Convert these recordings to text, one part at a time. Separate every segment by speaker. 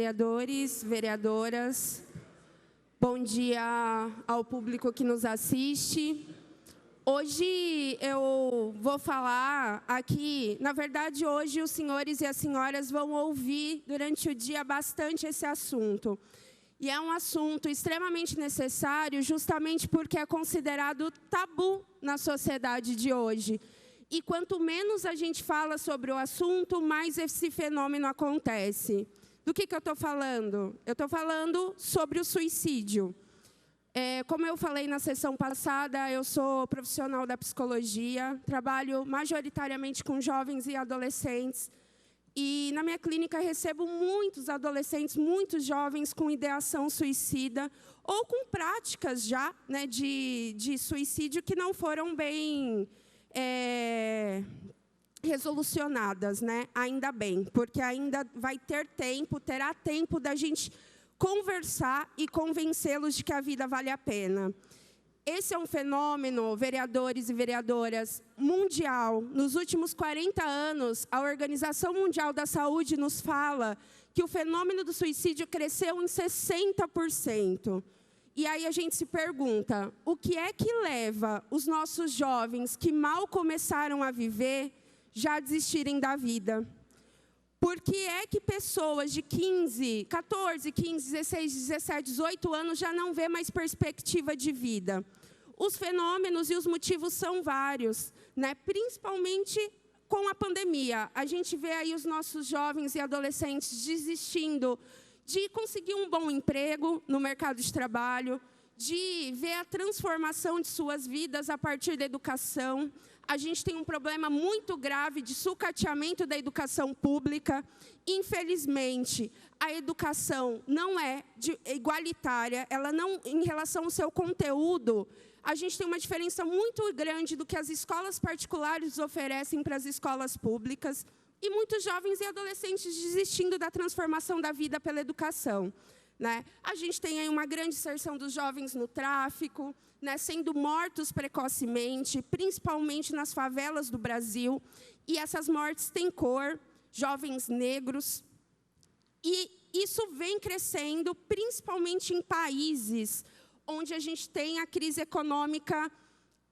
Speaker 1: vereadores, vereadoras. Bom dia ao público que nos assiste. Hoje eu vou falar aqui, na verdade, hoje os senhores e as senhoras vão ouvir durante o dia bastante esse assunto. E é um assunto extremamente necessário, justamente porque é considerado tabu na sociedade de hoje. E quanto menos a gente fala sobre o assunto, mais esse fenômeno acontece. Do que eu estou falando? Eu estou falando sobre o suicídio. Como eu falei na sessão passada, eu sou profissional da psicologia, trabalho majoritariamente com jovens e adolescentes. E na minha clínica recebo muitos adolescentes, muitos jovens com ideação suicida ou com práticas já, né, de suicídio que não foram bem resolucionadas, né? Ainda bem, porque ainda vai terá tempo da gente conversar e convencê-los de que a vida vale a pena. Esse é um fenômeno, vereadores e vereadoras, mundial. Nos últimos 40 anos, a Organização Mundial da Saúde nos fala que o fenômeno do suicídio cresceu em 60%. E aí a gente se pergunta, o que é que leva os nossos jovens que mal começaram a viver já desistirem da vida? Por que é que pessoas de 14, 15, 16, 17, 18 anos já não vê mais perspectiva de vida? Os fenômenos e os motivos são vários, né? Principalmente com a pandemia. A gente vê aí os nossos jovens e adolescentes desistindo de conseguir um bom emprego no mercado de trabalho, de ver a transformação de suas vidas a partir da educação. A gente tem um problema muito grave de sucateamento da educação pública. Infelizmente, a educação não é igualitária, ela não, em relação ao seu conteúdo, a gente tem uma diferença muito grande do que as escolas particulares oferecem para as escolas públicas e muitos jovens e adolescentes desistindo da transformação da vida pela educação. Né? A gente tem aí uma grande inserção dos jovens no tráfico, né, sendo mortos precocemente, principalmente nas favelas do Brasil. E essas mortes têm cor, jovens negros. E isso vem crescendo, principalmente em países onde a gente tem a crise econômica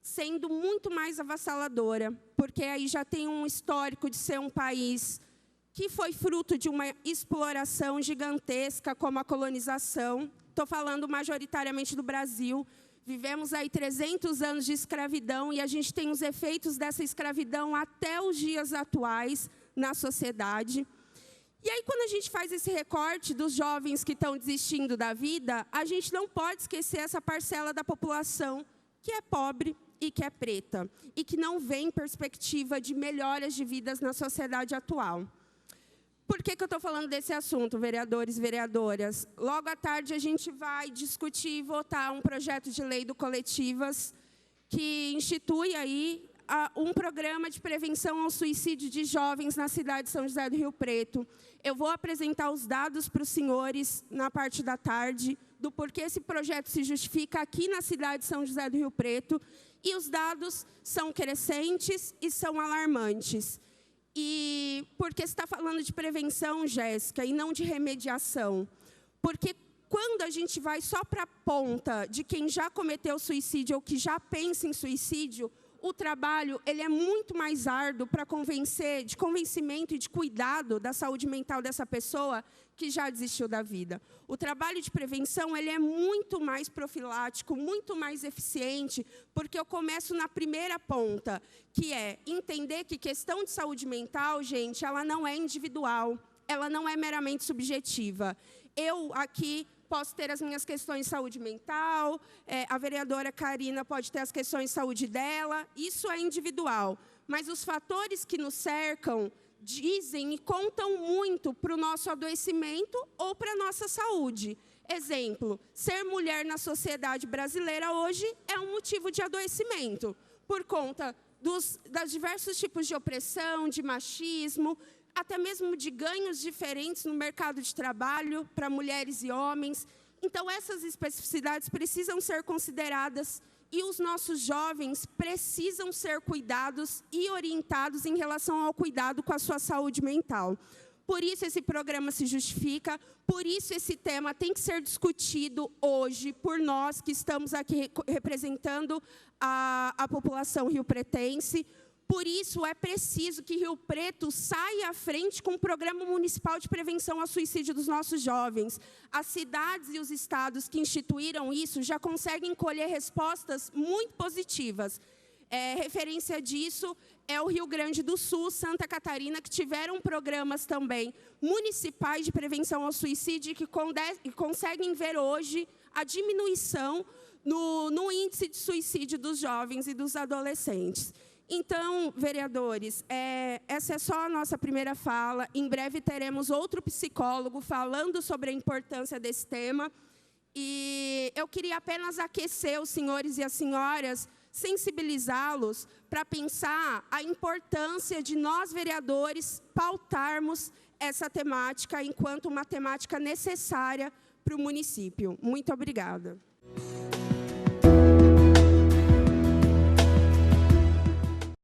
Speaker 1: sendo muito mais avassaladora, porque aí já tem um histórico de ser um país que foi fruto de uma exploração gigantesca, como a colonização. Estou falando majoritariamente do Brasil. Vivemos aí 300 anos de escravidão e a gente tem os efeitos dessa escravidão até os dias atuais na sociedade. E aí, quando a gente faz esse recorte dos jovens que estão desistindo da vida, a gente não pode esquecer essa parcela da população que é pobre e que é preta, e que não vê perspectiva de melhoras de vidas na sociedade atual. Por que eu estou falando desse assunto, vereadores e vereadoras? Logo à tarde, a gente vai discutir e votar um projeto de lei do Coletivas que institui aí um programa de prevenção ao suicídio de jovens na cidade de São José do Rio Preto. Eu vou apresentar os dados para os senhores na parte da tarde, do porquê esse projeto se justifica aqui na cidade de São José do Rio Preto. E os dados são crescentes e são alarmantes. E por que você está falando de prevenção, Jéssica, e não de remediação? Porque quando a gente vai só para a ponta de quem já cometeu suicídio ou que já pensa em suicídio, o trabalho ele é muito mais árduo para de convencimento e de cuidado da saúde mental dessa pessoa que já desistiu da vida. O trabalho de prevenção ele é muito mais profilático, muito mais eficiente, porque eu começo na primeira ponta, que é entender que questão de saúde mental, gente, ela não é individual, ela não é meramente subjetiva. Eu aqui posso ter as minhas questões de saúde mental, a vereadora Karina pode ter as questões de saúde dela, isso é individual. Mas os fatores que nos cercam dizem e contam muito para o nosso adoecimento ou para a nossa saúde. Exemplo, ser mulher na sociedade brasileira hoje é um motivo de adoecimento, por conta dos diversos tipos de opressão, de machismo, até mesmo de ganhos diferentes no mercado de trabalho para mulheres e homens. Então, essas especificidades precisam ser consideradas e os nossos jovens precisam ser cuidados e orientados em relação ao cuidado com a sua saúde mental. Por isso esse programa se justifica, por isso esse tema tem que ser discutido hoje por nós que estamos aqui representando a população riopretense. Por isso é preciso que Rio Preto saia à frente com o Programa Municipal de Prevenção ao Suicídio dos nossos jovens. As cidades e os estados que instituíram isso já conseguem colher respostas muito positivas. Referência disso é o Rio Grande do Sul, Santa Catarina, que tiveram programas também municipais de prevenção ao suicídio e que conseguem ver hoje a diminuição no índice de suicídio dos jovens e dos adolescentes. Então, vereadores, essa é só a nossa primeira fala. Em breve teremos outro psicólogo falando sobre a importância desse tema. E eu queria apenas aquecer os senhores e as senhoras, sensibilizá-los para pensar a importância de nós, vereadores, pautarmos essa temática enquanto uma temática necessária para o município. Muito obrigada.